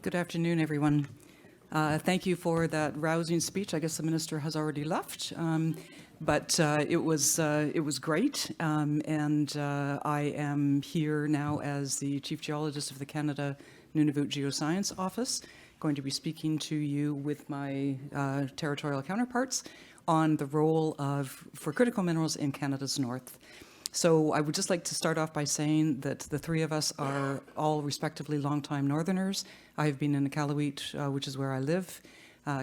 Good afternoon, everyone. Thank you for that rousing speech. I guess the minister has already left, but it was great. I am here now as the Chief Geologist of the Canada Nunavut Geoscience Office, going to be speaking to you with my territorial counterparts on the role for critical minerals in Canada's north. So I would just like to start off by saying that the three of us are all respectively longtime northerners. I've been in Iqaluit, which is where I live,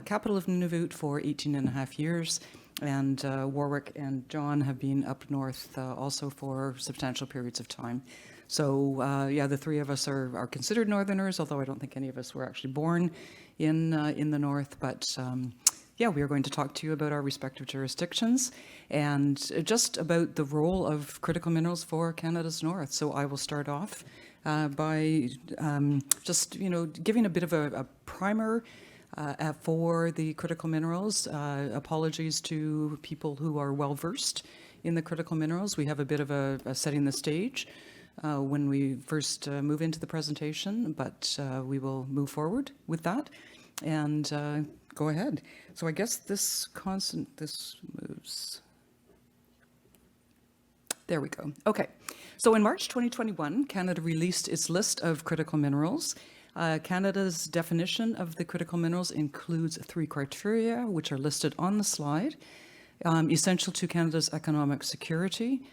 capital of Nunavut, for 18 and a half years. And Warwick and John have been up north also for substantial periods of time. So yeah, the three of us are considered northerners, although I don't think any of us were actually born in the north. But yeah, we are going to talk to you about our respective jurisdictions and just about the role of critical minerals for Canada's north. So I will start off by just, giving a bit of a primer for the critical minerals. Apologies to people who are well-versed in the critical minerals. We have a bit of a setting the stage when we first move into the presentation, but we will move forward with that. And go ahead. So I guess this moves. There we go. Okay. So in March 2021, Canada released its list of critical minerals. Canada's definition of the critical minerals includes 3 criteria, which are listed on the slide. Essential to Canada's economic security,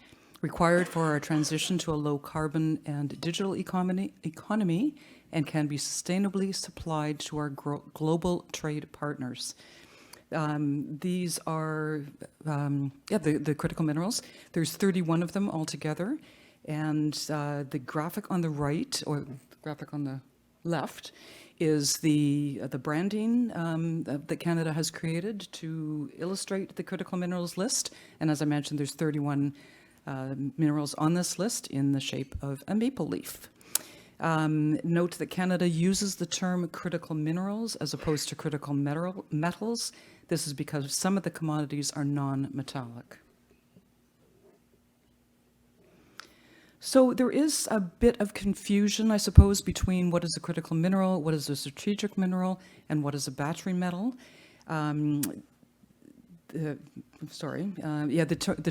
required for our transition to a low carbon and digital economy, and can be sustainably supplied to our global trade partners. These are the critical minerals. There's 31 of them altogether, and the graphic on the right, or the graphic on the left, is the branding that Canada has created to illustrate the critical minerals list. And as I mentioned, there's 31 minerals on this list in the shape of a maple leaf. Note that Canada uses the term critical minerals as opposed to critical metals. This is because some of the commodities are non-metallic. So there is a bit of confusion, I suppose, between what is a critical mineral, what is a strategic mineral, and what is a battery metal. The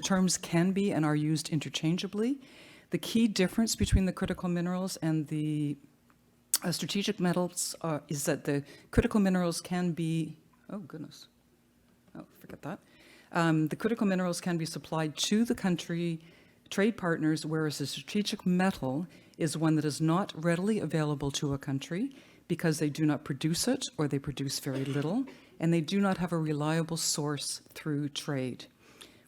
terms can be and are used interchangeably. The key difference between the critical minerals and the strategic metals is that the critical minerals can be, forget that. The critical minerals can be supplied to the country trade partners, whereas a strategic metal is one that is not readily available to a country because they do not produce it, or they produce very little, and they do not have a reliable source through trade.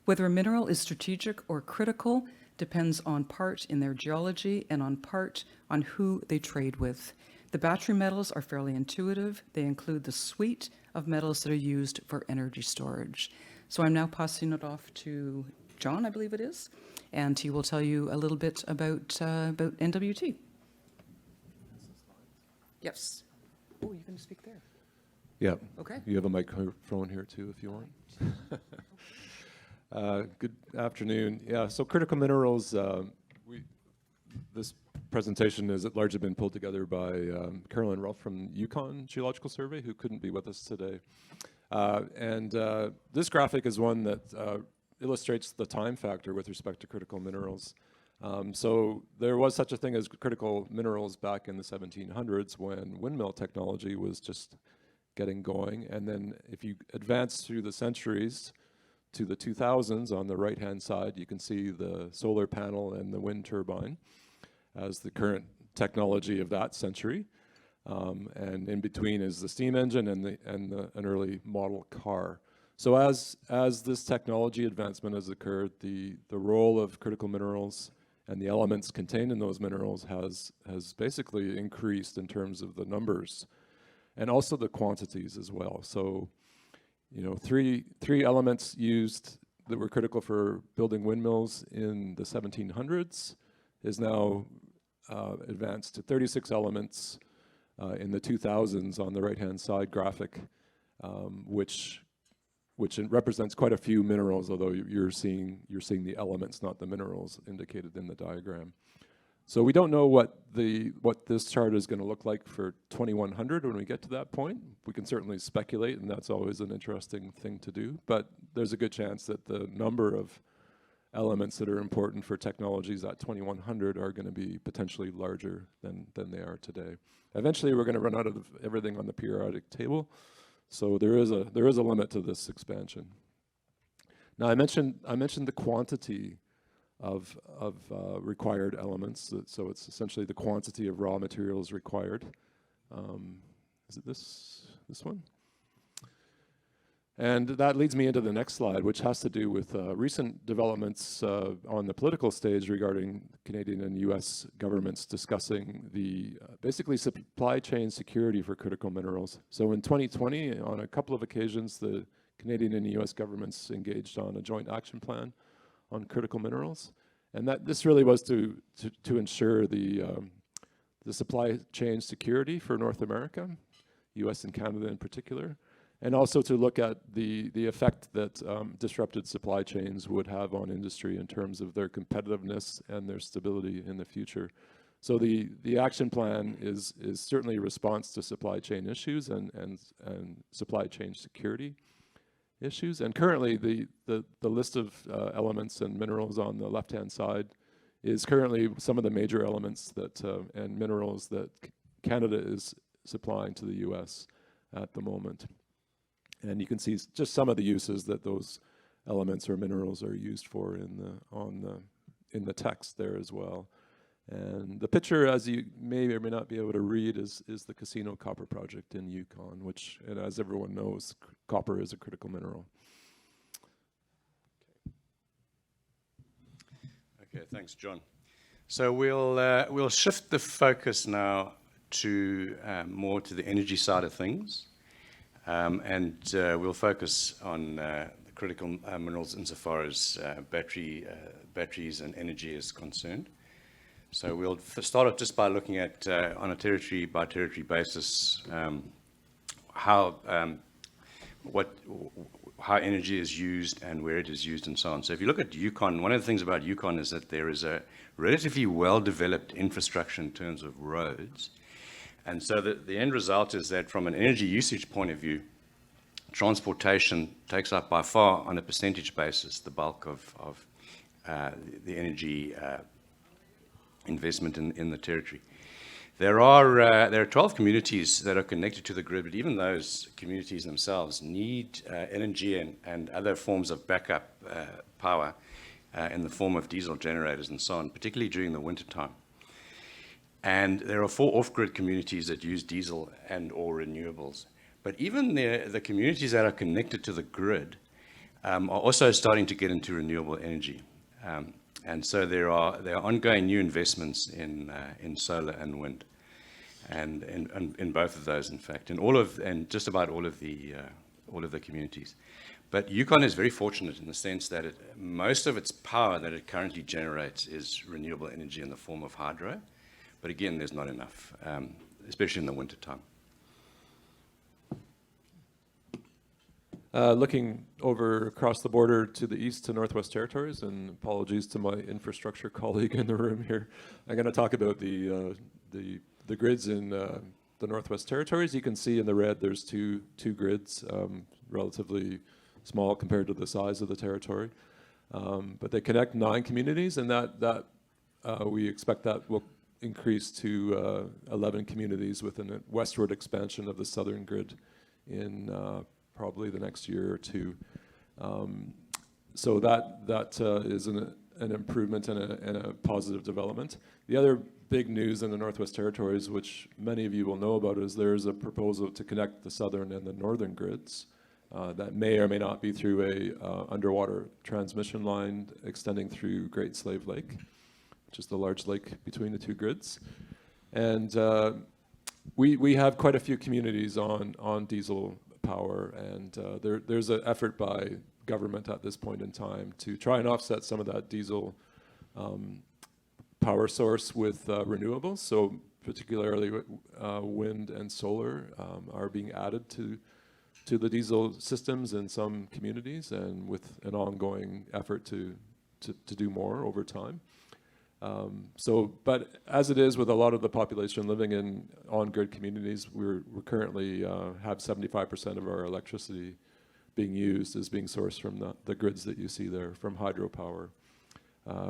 Whether a mineral is strategic or critical depends on part in their geology and on part on who they trade with. The battery metals are fairly intuitive. They include the suite of metals that are used for energy storage. So I'm now passing it off to John, I believe it is, and he will tell you a little bit about NWT. Yes. Oh, you're going to speak there? Yeah. Okay. You have a microphone here too, if you want. Good afternoon. Yeah, so critical minerals, this presentation has largely been pulled together by Carolyn Ruff from Yukon Geological Survey, who couldn't be with us today. This graphic is one that illustrates the time factor with respect to critical minerals. So there was such a thing as critical minerals back in the 1700s when windmill technology was just getting going. And then if you advance through the centuries to the 2000s, on the right-hand side, you can see the solar panel and the wind turbine as the current technology of that century. And in between is the steam engine and an early model car. So as this technology advancement has occurred, the role of critical minerals and the elements contained in those minerals has basically increased in terms of the numbers and also the quantities as well. So, three elements used that were critical for building windmills in the 1700s is now advanced to 36 elements in the 2000s on the right-hand side graphic, which represents quite a few minerals, although you're seeing the elements, not the minerals, indicated in the diagram. So we don't know what this chart is going to look like for 2100 when we get to that point. We can certainly speculate, and that's always an interesting thing to do. But there's a good chance that the number of elements that are important for technologies at 2100 are going to be potentially larger than they are today. Eventually, we're going to run out of everything on the periodic table. So there is a limit to this expansion. Now I mentioned the quantity of required elements. So it's essentially the quantity of raw materials required. Is it this one? And that leads me into the next slide, which has to do with recent developments on the political stage regarding Canadian and US governments discussing the basically supply chain security for critical minerals. So in 2020, on a couple of occasions, the Canadian and US governments engaged on a joint action plan on critical minerals. And this really was to ensure the supply chain security for North America, US and Canada in particular, and also to look at the effect that disrupted supply chains would have on industry in terms of their competitiveness and their stability in the future. So the action plan is certainly a response to supply chain issues and supply chain security issues. And currently the list of elements and minerals on the left-hand side is currently some of the major elements that and minerals that Canada is supplying to the US at the moment. And you can see just some of the uses that those elements or minerals are used for in the text there as well. And the picture, as you may or may not be able to read, is the Casino Copper Project in Yukon, which, and as everyone knows, copper is a critical mineral. Okay, thanks, John. So we'll shift the focus now to more to the energy side of things. And we'll focus on the critical minerals insofar as batteries and energy is concerned. So we'll start off just by looking at, on a territory by territory basis, how energy is used and where it is used and so on. So if you look at Yukon, one of the things about Yukon is that there is a relatively well-developed infrastructure in terms of roads. And so the end result is that from an energy usage point of view, transportation takes up by far, on a percentage basis, the bulk of the energy investment in the territory. There are 12 communities that are connected to the grid, but even those communities themselves need energy and other forms of backup power in the form of diesel generators and so on, particularly during the winter time. And there are 4 off-grid communities that use diesel and or renewables. But even the communities that are connected to the grid are also starting to get into renewable energy. And so there are ongoing new investments in solar and wind, and in both of those, in fact, and just about all of the communities. But Yukon is very fortunate in the sense that most of its power that it currently generates is renewable energy in the form of hydro. But again, there's not enough, especially in the winter time. Looking over across the border to the east to Northwest Territories, and apologies to my infrastructure colleague in the room here, I'm going to talk about the grids in the Northwest Territories. You can see in the red there's two grids, relatively small compared to the size of the territory, but they connect 9 communities, and that we expect that will increase to 11 communities with a westward expansion of the southern grid in probably the next year or two. So that is an improvement and a positive development. The other big news in the Northwest Territories, which many of you will know about, is there's a proposal to connect the southern and the northern grids. That may or may not be through a underwater transmission line extending through Great Slave Lake, which is the large lake between the 2 grids. And we have quite a few communities on diesel power, and there's an effort by government at this point in time to try and offset some of that diesel power source with renewables. So particularly wind and solar are being added to the diesel systems in some communities, and with an ongoing effort to do more over time. But as it is with a lot of the population living in on-grid communities, we're currently have 75% of our electricity being used is being sourced from the grids that you see there, from hydropower.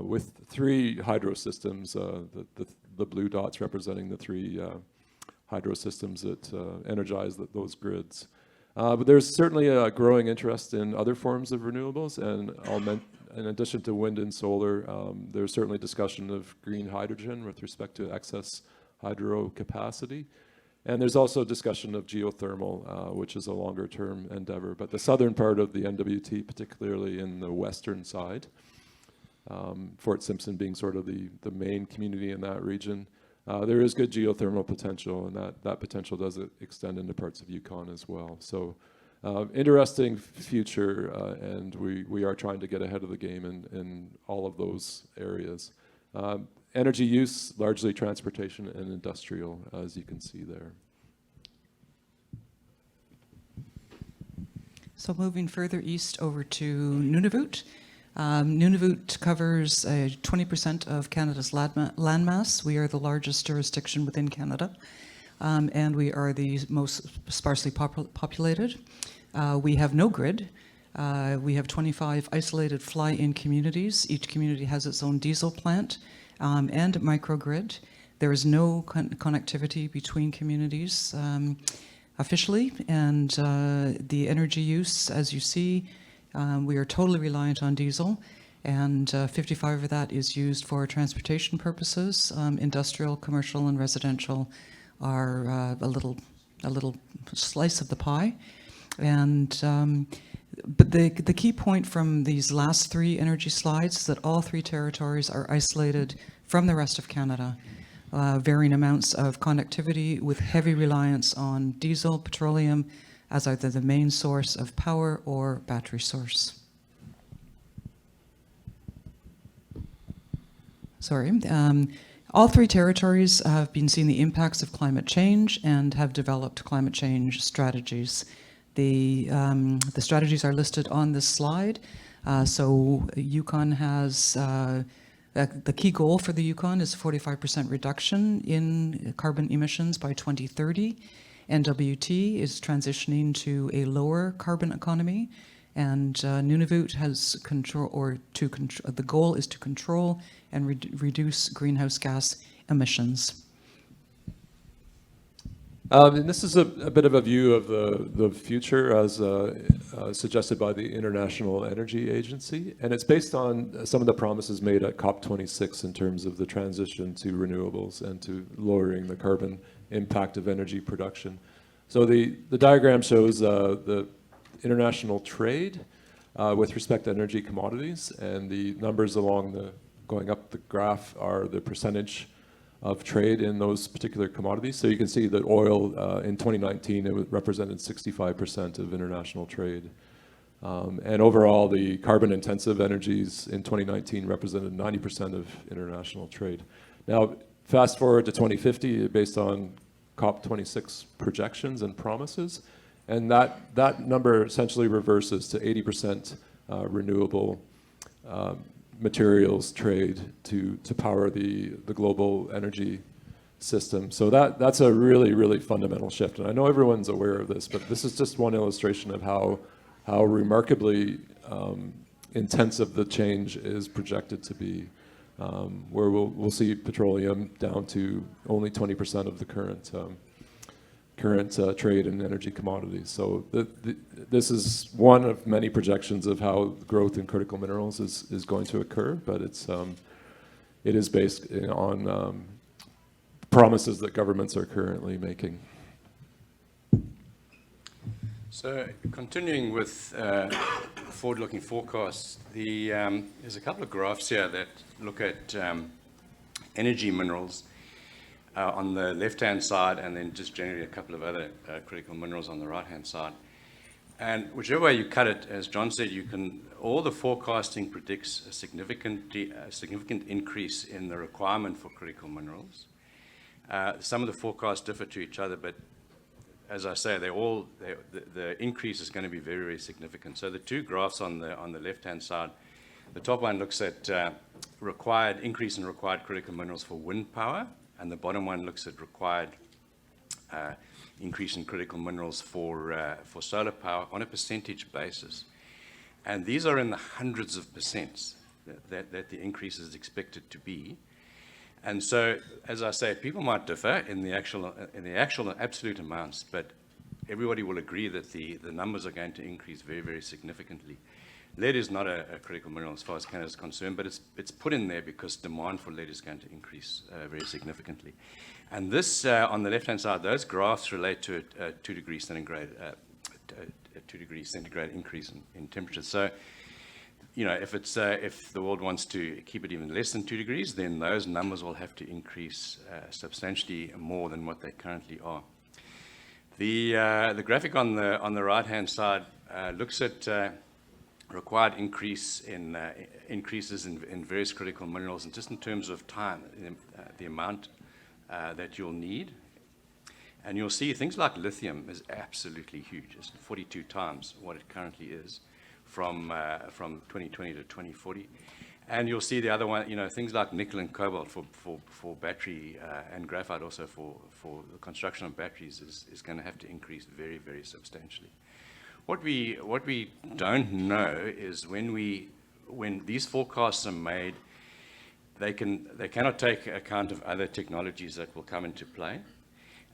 With 3 hydro systems, the blue dots representing the 3 hydro systems that energize those grids. But there's certainly a growing interest in other forms of renewables, and in addition to wind and solar, there's certainly discussion of green hydrogen with respect to excess hydro capacity. And there's also discussion of geothermal, which is a longer term endeavor. But the southern part of the NWT, particularly in the western side, Fort Simpson being sort of the main community in that region, there is good geothermal potential, and that potential does extend into parts of Yukon as well. So interesting future, and we are trying to get ahead of the game in all of those areas. Energy use, largely transportation and industrial, as you can see there. So moving further east over to Nunavut. Nunavut covers 20% of Canada's landmass. We are the largest jurisdiction within Canada, and we are the most sparsely populated. We have no grid. We have 25 isolated fly-in communities. Each community has its own diesel plant and microgrid. There is no connectivity between communities officially, and the energy use, as you see, we are totally reliant on diesel, and 55 of that is used for transportation purposes. Industrial, commercial, and residential are a little slice of the pie. And but the key point from these last 3 energy slides is that all 3 territories are isolated from the rest of Canada. Varying amounts of connectivity with heavy reliance on diesel, petroleum, as either the main source of power or battery source. Sorry. All 3 territories have been seeing the impacts of climate change and have developed climate change strategies. The strategies are listed on this slide. So Yukon has, the key goal for the Yukon is 45% reduction in carbon emissions by 2030. NWT is transitioning to a lower carbon economy, and Nunavut has the goal is to control and reduce greenhouse gas emissions. And this is a bit of a view of the future as suggested by the International Energy Agency, and it's based on some of the promises made at COP26 in terms of the transition to renewables and to lowering the carbon impact of energy production. So the diagram shows the international trade with respect to energy commodities, and the numbers going up the graph are the percentage of trade in those particular commodities. So you can see that oil in 2019, it represented 65% of international trade. And overall, the carbon-intensive energies in 2019 represented 90% of international trade. Now, fast forward to 2050, based on COP26 projections and promises, and that number essentially reverses to 80% renewable materials trade to power the global energy system. So that's a really, really fundamental shift. And I know everyone's aware of this, but this is just one illustration of how remarkably intensive the change is projected to be, where we'll see petroleum down to only 20% of the current trade in energy commodities. So this is one of many projections of how growth in critical minerals is going to occur, but it is based on promises that governments are currently making. So continuing with forward-looking forecasts, there's a couple of graphs here that look at energy minerals on the left-hand side, and then just generally a couple of other critical minerals on the right-hand side. And whichever way you cut it, as John said, all the forecasting predicts a significant increase in the requirement for critical minerals. Some of the forecasts differ to each other, but as I say, the increase is going to be very, very significant. So the 2 graphs on the left-hand side, the top one looks at increase in required critical minerals for wind power, and the bottom one looks at required increase in critical minerals for solar power on a percentage basis. And these are in the hundreds of percents that the increase is expected to be. And so, as I say, people might differ in the actual absolute amounts, but everybody will agree that the numbers are going to increase very, very significantly. Lead is not a critical mineral as far as Canada is concerned, but it's put in there because demand for lead is going to increase very significantly. And this, on the left-hand side, those graphs relate to a 2 degree centigrade, a 2 degree centigrade increase in temperature. So, you know, if the world wants to keep it even less than 2 degrees, then those numbers will have to increase substantially more than what they currently are. The graphic on the right-hand side looks at required increases in various critical minerals, and just in terms of time, the amount that you'll need. And you'll see things like lithium is absolutely huge. It's 42 times what it currently is from 2020 to 2040. And you'll see the other one, you know, things like nickel and cobalt for battery and graphite also for the construction of batteries is going to have to increase very, very substantially. What we don't know is when these forecasts are made, they cannot take account of other technologies that will come into play,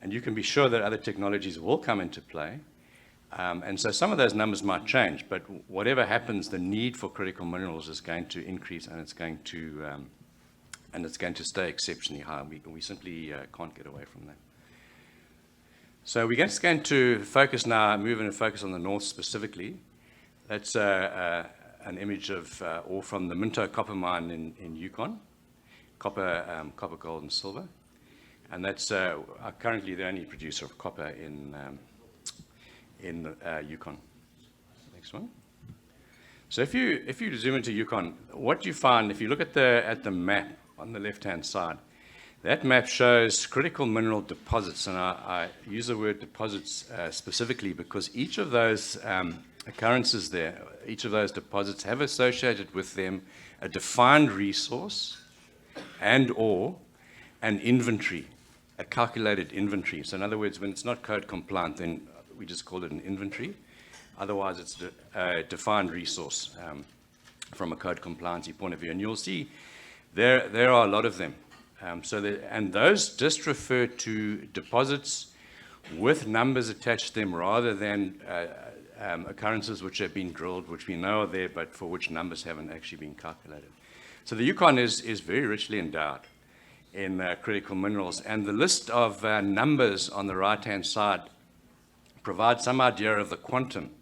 and you can be sure that other technologies will come into play, and so some of those numbers might change. But whatever happens, the need for critical minerals is going to increase, and it's going to stay exceptionally high. We simply can't get away from that. So we're just going to focus now, move in and focus on the north specifically. That's an image of ore from the Minto copper mine in Yukon, copper, gold, and silver. And that's currently the only producer of copper in Yukon. Next one. So if you zoom into Yukon, what you find, if you look at the map on the left-hand side, that map shows critical mineral deposits, and I use the word deposits specifically because each of those occurrences there, each of those deposits have associated with them a defined resource and/or an inventory, a calculated inventory. So in other words, when it's not code compliant, then we just call it an inventory. Otherwise, it's a defined resource from a code compliancy point of view. And you'll see there are a lot of them. And those just refer to deposits with numbers attached to them rather than occurrences which have been drilled, which we know are there, but for which numbers haven't actually been calculated. So the Yukon is very richly endowed in critical minerals, and the list of numbers on the right-hand side provides some idea of the quantum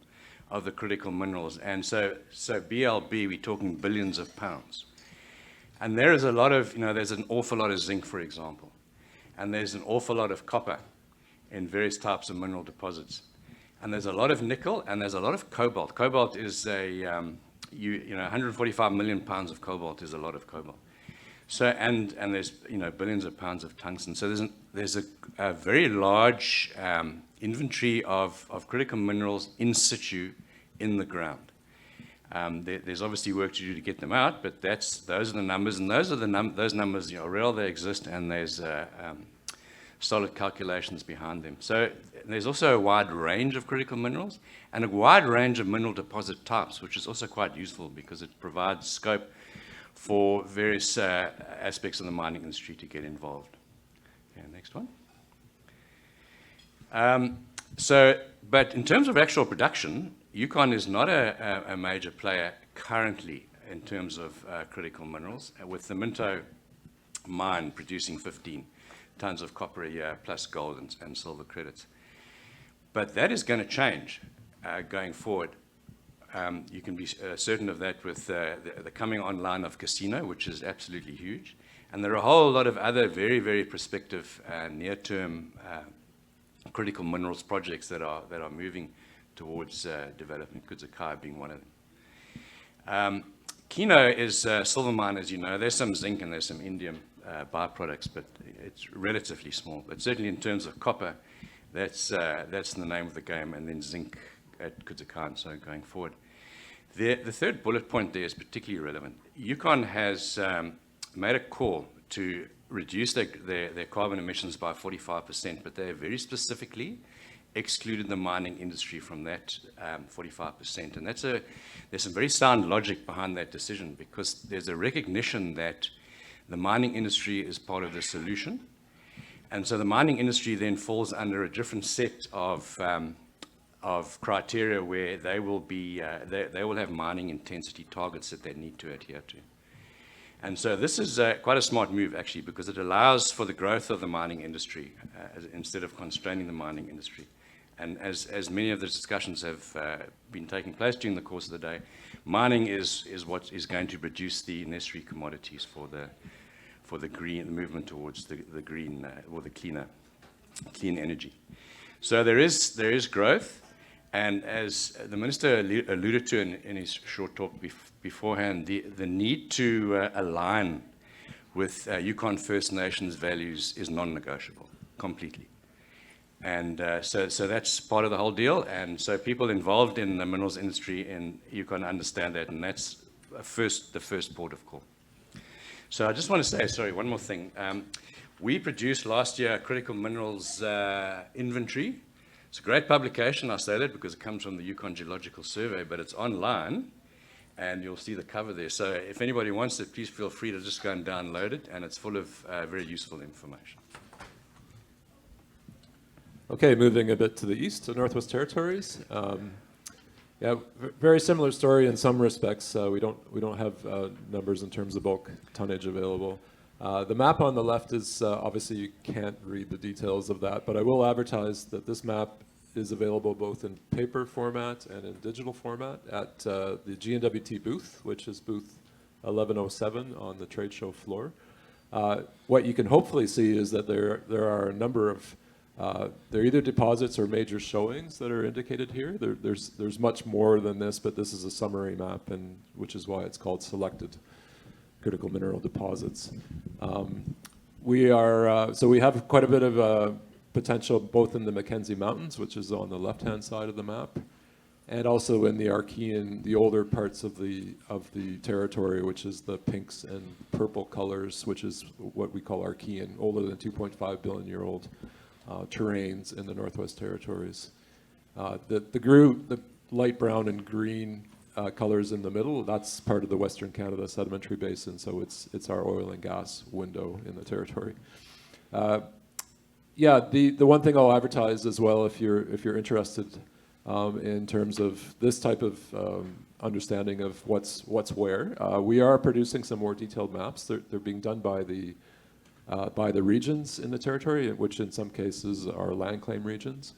of the critical minerals. And so BLB, we're talking billions of pounds. And there is a lot of, there's an awful lot of zinc, for example, and there's an awful lot of copper in various types of mineral deposits. And there's a lot of nickel, and there's a lot of cobalt. Cobalt is 145 million pounds of cobalt is a lot of cobalt. So, and there's, billions of pounds of tungsten. So there's a very large inventory of critical minerals in situ in the ground. There's obviously work to do to get them out, but those are the numbers, and those numbers are real, they exist, and there's solid calculations behind them. So there's also a wide range of critical minerals and a wide range of mineral deposit types, which is also quite useful because it provides scope for various aspects of the mining industry to get involved. Okay, next one. But in terms of actual production, Yukon is not a major player currently in terms of critical minerals, with the Minto mine producing 15 tons of copper a year, plus gold and silver credits. But that is going to change going forward. You can be certain of that with the coming online of Casino, which is absolutely huge. And there are a whole lot of other very, very prospective near-term critical minerals projects that are moving towards development, Kudzakai being one of them. Keno is a silver mine, as you know. There's some zinc and there's some indium byproducts, but it's relatively small. But certainly in terms of copper, that's the name of the game, and then zinc at Kudzakai and so going forward. The third bullet point there is particularly relevant. Yukon has made a call to reduce their carbon emissions by 45%, but they have very specifically excluded the mining industry from that 45%. And there's some very sound logic behind that decision, because there's a recognition that the mining industry is part of the solution. And so the mining industry then falls under a different set of criteria where they will be, they will have mining intensity targets that they need to adhere to. And so this is quite a smart move, actually, because it allows for the growth of the mining industry instead of constraining the mining industry. And as many of the discussions have been taking place during the course of the day, mining is what is going to produce the necessary commodities for the green, the movement towards the green or the clean energy. So there is growth, and as the minister alluded to in his short talk beforehand, the need to align with Yukon First Nations values is non-negotiable completely. And so that's part of the whole deal. And so people involved in the minerals industry in Yukon understand that, and that's the first port of call. So I just want to say, sorry, one more thing. We produced last year a critical minerals inventory. It's a great publication, I say that because it comes from the Yukon Geological Survey, but it's online, and you'll see the cover there. So if anybody wants it, please feel free to just go and download it, and it's full of very useful information. Okay, moving a bit to the east, to Northwest Territories. Yeah, very similar story in some respects. We don't have numbers in terms of bulk tonnage available. The map on the left is obviously you can't read the details of that, but I will advertise that this map is available both in paper format and in digital format at the GNWT booth, which is booth 1107 on the trade show floor. What you can hopefully see is that there are a number of they're either deposits or major showings that are indicated here. There's much more than this, but this is a summary map, and which is why it's called selected critical mineral deposits. We have quite a bit of potential both in the Mackenzie Mountains, which is on the left-hand side of the map, and also in the Archean, the older parts of the territory, which is the pinks and purple colors, which is what we call Archean, older than 2.5 billion year old terrains in the Northwest Territories. The light brown and green colors in the middle, that's part of the Western Canada Sedimentary Basin, so it's our oil and gas window in the territory. Yeah, the one thing I'll advertise as well, if you're interested in terms of this type of understanding of what's where, we are producing some more detailed maps. They're being done by the regions in the territory, which in some cases are land claim regions.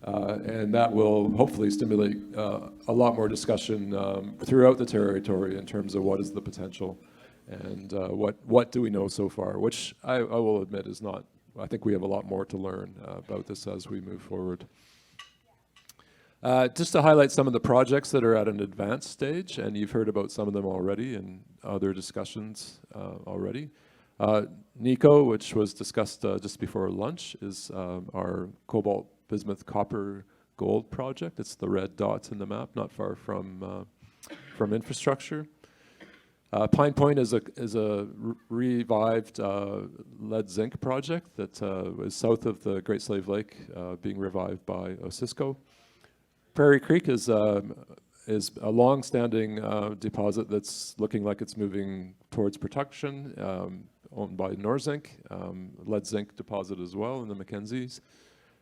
And that will hopefully stimulate a lot more discussion throughout the territory in terms of what is the potential and what do we know so far, which I will admit is not, I think we have a lot more to learn about this as we move forward. Just to highlight some of the projects that are at an advanced stage, and you've heard about some of them already in other discussions already. NICO, which was discussed just before lunch, is our cobalt, bismuth, copper, gold project. It's the red dots in the map, not far from infrastructure. Pine Point is a revived lead zinc project that is south of the Great Slave Lake, being revived by Osisko. Prairie Creek is a long-standing deposit that's looking like it's moving towards production, owned by Norzinc, lead zinc deposit as well in the Mackenzies.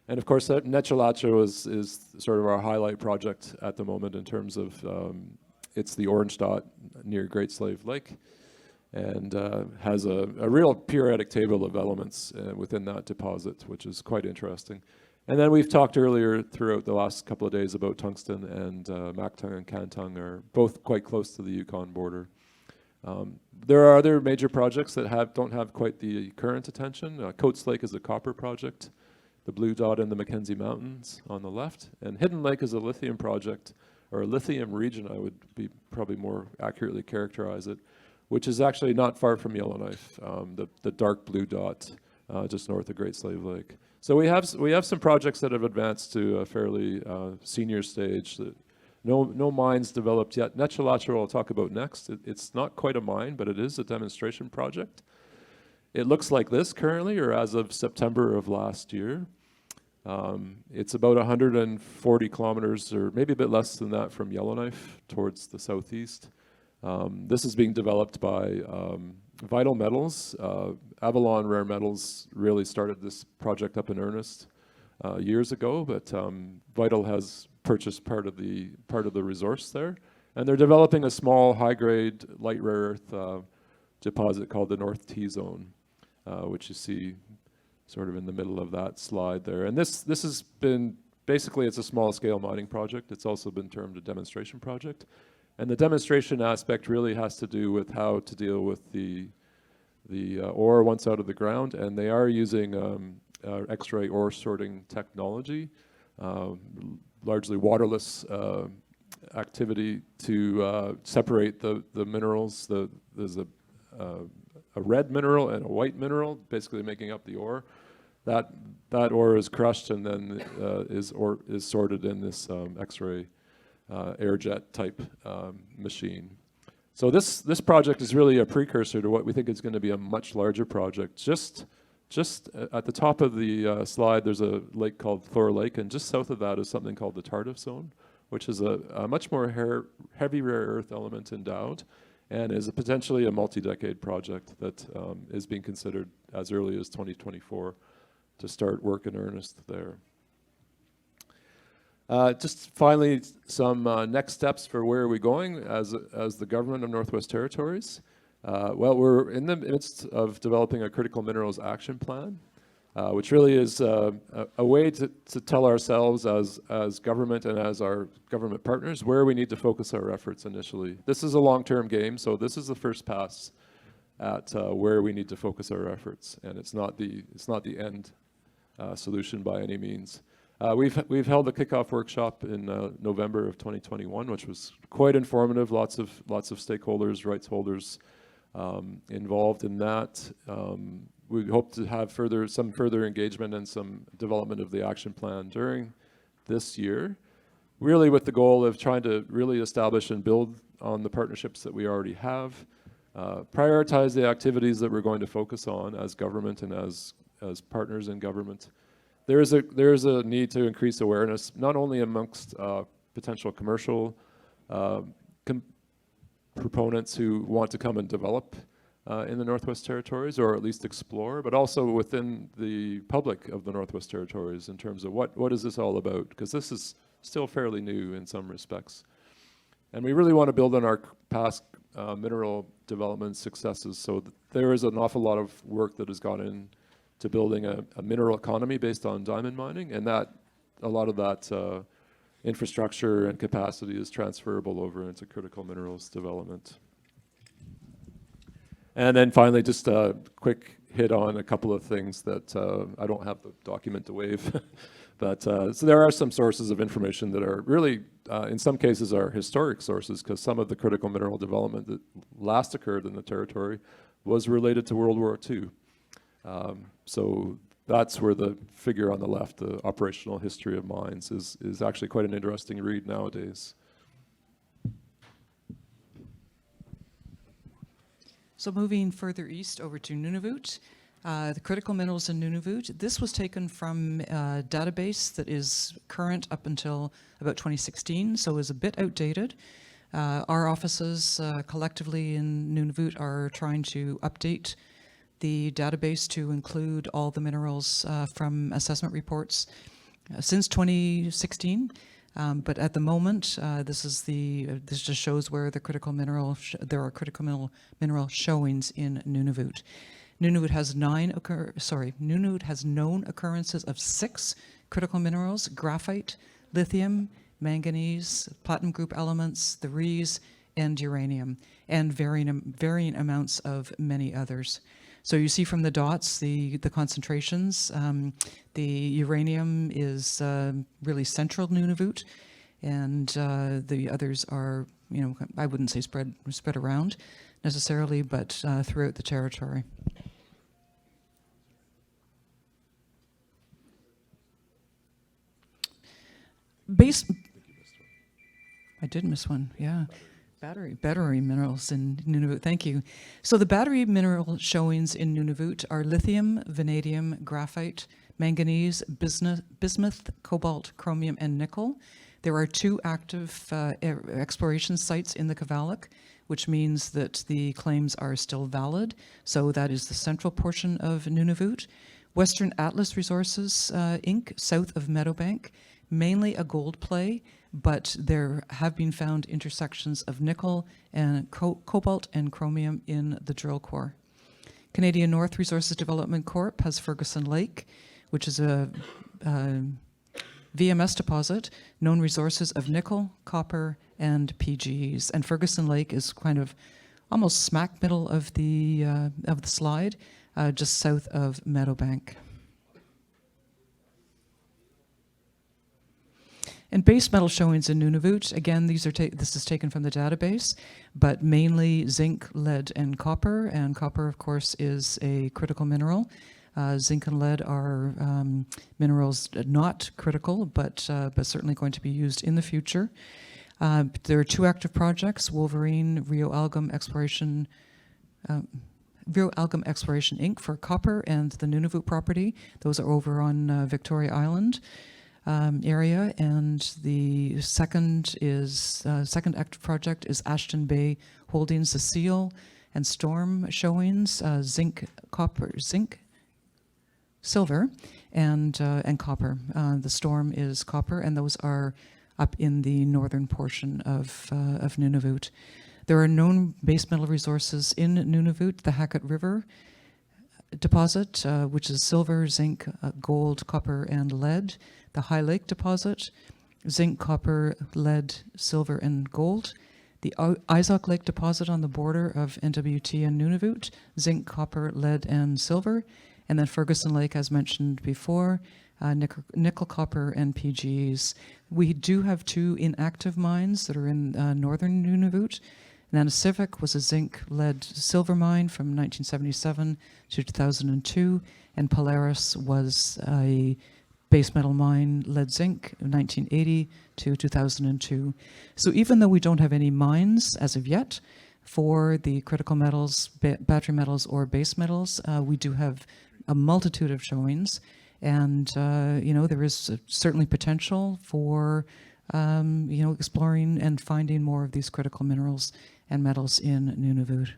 And of course, Nechalacho is sort of our highlight project at the moment in terms of it's the orange dot near Great Slave Lake, and has a real periodic table of elements within that deposit, which is quite interesting. And then we've talked earlier throughout the last couple of days about tungsten, and Mactung and Kantong are both quite close to the Yukon border. There are other major projects that don't have quite the current attention. Coates Lake is a copper project, the blue dot in the Mackenzie Mountains on the left, and Hidden Lake is a lithium project, or a lithium region, I would be probably more accurately characterize it, which is actually not far from Yellowknife, the dark blue dot just north of Great Slave Lake. So we have some projects that have advanced to a fairly senior stage No mines developed yet. Nechalatura I'll talk about next. It's not quite a mine, but it is a demonstration project. It looks like this currently, or as of September of last year. It's about 140 kilometers, or maybe a bit less than that, from Yellowknife towards the southeast. This is being developed by Vital Metals. Avalon Rare Metals really started this project up in earnest years ago, but Vital has purchased part of the resource there, and they're developing a small high-grade light rare earth deposit called the North T-Zone, which you see sort of in the middle of that slide there. And this has been, basically it's a small-scale mining project. It's also been termed a demonstration project. And the demonstration aspect really has to do with how to deal with the ore once out of the ground, and they are using X-ray ore sorting technology, largely waterless activity to separate the minerals. There's a red mineral and a white mineral, basically making up the ore. That ore is crushed and then is sorted in this X-ray airjet type machine. So this project is really a precursor to what we think is going to be a much larger project. Just at the top of the slide, there's a lake called Thor Lake, and just south of that is something called the Tardif Zone, which is a much more heavy rare earth element endowed, and is potentially a multi-decade project that is being considered as early as 2024 to start work in earnest there. Just finally, some next steps for where are we going as the government of Northwest Territories. Well, we're in the midst of developing a critical minerals action plan, which really is a way to tell ourselves as government and as our government partners where we need to focus our efforts initially. This is a long-term game, so this is the first pass at where we need to focus our efforts, and it's not the end solution by any means. We've held a kickoff workshop in November of 2021, which was quite informative. Lots of stakeholders, rights holders involved in that. We hope to have some further engagement and some development of the action plan during this year, really with the goal of trying to really establish and build on the partnerships that we already have, prioritize the activities that we're going to focus on as government and as partners in government. There is a need to increase awareness, not only amongst potential commercial proponents who want to come and develop in the Northwest Territories, or at least explore, but also within the public of the Northwest Territories in terms of what is this all about? Because this is still fairly new in some respects. And we really want to build on our past mineral development successes. So there is an awful lot of work that has gone in to building a mineral economy based on diamond mining, and a lot of that infrastructure and capacity is transferable over into critical minerals development. And then finally, just a quick hit on a couple of things that I don't have the document to wave, but so there are some sources of information that are really, in some cases, are historic sources, because some of the critical mineral development that last occurred in the territory was related to World War II. So that's where the figure on the left, the operational history of mines, is actually quite an interesting read nowadays. So moving further east over to Nunavut, the critical minerals in Nunavut, this was taken from a database that is current up until about 2016, so is a bit outdated. Our offices collectively in Nunavut are trying to update the database to include all the minerals from assessment reports since 2016. But at the moment, this just shows where the critical mineral there are critical mineral showings in Nunavut. Nunavut has known occurrences of 6 critical minerals: graphite, lithium, manganese, platinum group elements, the Rs, and uranium, and varying amounts of many others. So you see from the dots the concentrations. The uranium is really central Nunavut, and the others are, I wouldn't say spread around necessarily, but throughout the territory. I did miss one, yeah. Battery minerals in Nunavut, thank you. So the battery mineral showings in Nunavut are lithium, vanadium, graphite, manganese, bismuth, cobalt, chromium, and nickel. There are 2 active exploration sites in the Kavalak, which means that the claims are still valid. So that is the central portion of Nunavut. Western Atlas Resources, Inc., south of Meadowbank, mainly a gold play, but there have been found intersections of nickel and cobalt and chromium in the drill core. Canadian North Resources Development Corp. has Ferguson Lake, which is a VMS deposit, known resources of nickel, copper, and PGEs. And Ferguson Lake is kind of almost smack middle of the slide, just south of Meadowbank. And base metal showings in Nunavut, again, this is taken from the database, but mainly zinc, lead, and copper. And copper, of course, is a critical mineral. Zinc and lead are minerals not critical, but certainly going to be used in the future. There are 2 active projects, Wolverine, Rio Algum Exploration Inc. for copper, and the Nunavut property. Those are over on Victoria Island area, and the second active project is Ashton Bay Holdings, the Seal and Storm showings, zinc, silver, and copper. The Storm is copper, and those are up in the northern portion of Nunavut. There are known base metal resources in Nunavut, the Hackett River deposit, which is silver, zinc, gold, copper, and lead. The High Lake deposit, zinc, copper, lead, silver, and gold. The Izok Lake deposit on the border of NWT and Nunavut, zinc, copper, lead, and silver. And then Ferguson Lake, as mentioned before, nickel, copper, and PGEs. We do have 2 inactive mines that are in northern Nunavut. Nanisivik was a zinc, lead, silver mine from 1977 to 2002, and Polaris was a base metal mine, lead zinc, 1980 to 2002. So even though we don't have any mines as of yet for the critical metals, battery metals, or base metals, we do have a multitude of showings, and there is certainly potential for exploring and finding more of these critical minerals and metals in Nunavut.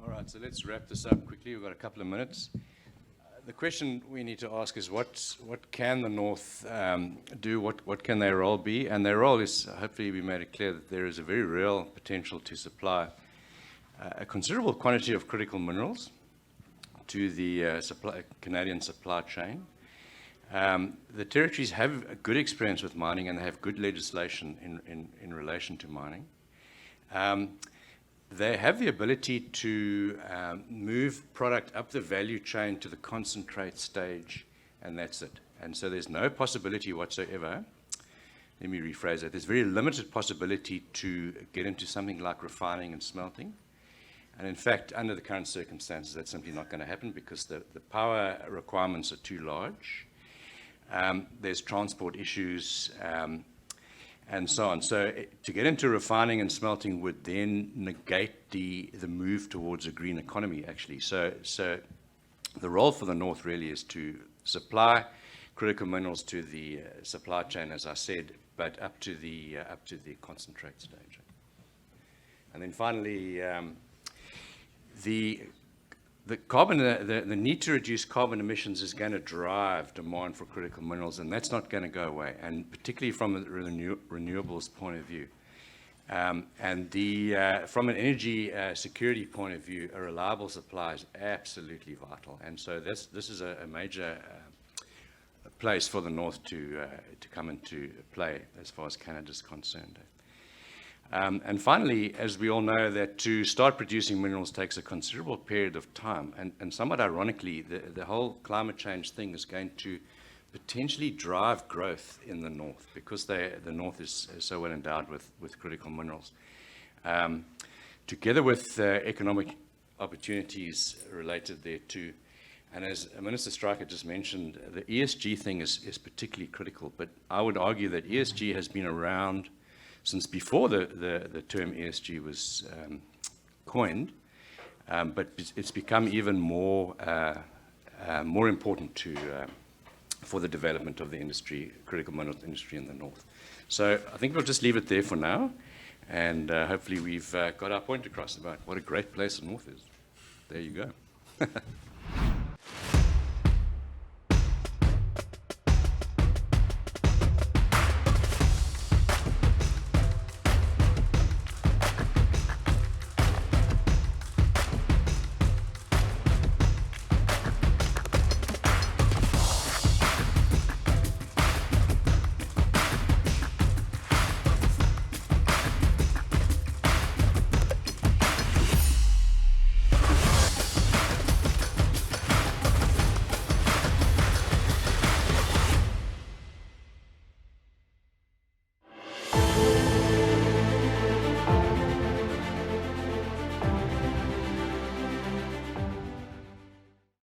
All right, so let's wrap this up quickly. We've got a couple of minutes. The question we need to ask is what can the North do? What can their role be? And their role is, hopefully we made it clear that there is a very real potential to supply a considerable quantity of critical minerals to the Canadian supply chain. The territories have a good experience with mining, and they have good legislation in relation to mining. They have the ability to move product up the value chain to the concentrate stage, and that's it. And so there's no possibility whatsoever, let me rephrase that, there's very limited possibility to get into something like refining and smelting. And in fact, under the current circumstances, that's simply not going to happen because the power requirements are too large. There's transport issues, and so on. So to get into refining and smelting would then negate the move towards a green economy, actually. So the role for the North really is to supply critical minerals to the supply chain, as I said, but up to the concentrate stage. And then finally, the need to reduce carbon emissions is going to drive demand for critical minerals, and that's not going to go away, and particularly from a renewables point of view. And from an energy security point of view, a reliable supply is absolutely vital. And so this is a major place for the North to come into play as far as Canada is concerned. And finally, as we all know, that to start producing minerals takes a considerable period of time. And somewhat ironically, the whole climate change thing is going to potentially drive growth in the North because the North is so well endowed with critical minerals. Together with economic opportunities related thereto. And as Minister Stryker just mentioned, the ESG thing is particularly critical. But I would argue that ESG has been around since before the term ESG was coined, but it's become even more important for the development of the industry, critical minerals industry in the north. So I think we'll just leave it there for now, and hopefully we've got our point across about what a great place the north is. There you go.